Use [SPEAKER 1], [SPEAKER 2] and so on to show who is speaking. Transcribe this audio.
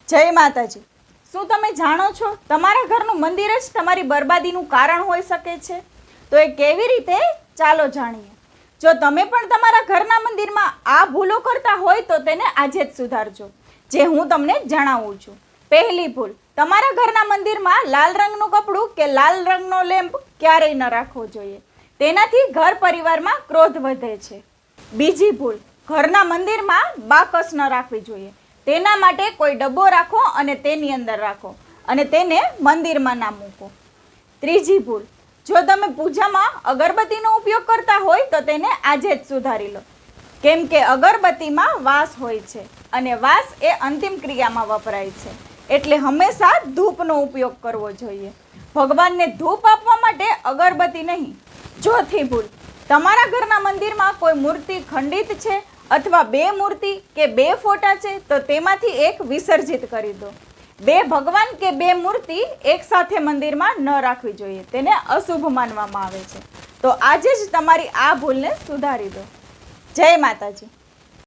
[SPEAKER 1] જય માતાજી। શું તમે જાણો છો તમારા ઘરનું મંદિર જ તમારી બરબાદીનું કારણ હોઈ શકે છે? તો એ કેવી રીતે, ચાલો જાણીએ। જો તમે પણ તમારા ઘરના મંદિરમાં આ ભૂલો કરતા હોય તો તેને આજે જ સુધારજો, જે હું તમને જણાવું છું। પહેલી ભૂલ, તમારા ઘરના મંદિરમાં લાલ રંગનું કપડું કે લાલ રંગનો લેમ્પ ક્યારેય ન રાખવો જોઈએ, તેનાથી ઘર પરિવારમાં ક્રોધ વધે છે। બીજી ભૂલ, ઘરના મંદિરમાં બાકસ ન રાખવી જોઈએ, તેના માટે કોઈ ડબ્બો રાખો અને તેની અંદર રાખો અને તેને મંદિરમાં ના મૂકો। ત્રીજી ભૂલ, જો તમે પૂજામાં અગરબત્તીનો ઉપયોગ કરતા હોય તો તેને આજે જ સુધારી લો, કેમ કે અગરબત્તીમાં વાસ હોય છે અને વાસ એ અંતિમ ક્રિયામાં વપરાય છે, એટલે હંમેશા ધૂપનો ઉપયોગ કરવો જોઈએ। ભગવાનને ધૂપ આપવા માટે અગરબત્તી નહીં। ચોથી ભૂલ, તમારા ઘરના મંદિરમાં કોઈ મૂર્તિ ખંડિત છે અથવા બે મૂર્તિ કે બે ફોટા છે તો તેમાંથી એક વિસર્જિત કરી દો। બે ભગવાન કે બે મૂર્તિ એક સાથે મંદિરમાં ન રાખવી જોઈએ, તેને અશુભ માનવામાં આવે છે। તો આજે જ તમારી આ ભૂલને સુધારી દો। જય માતાજી।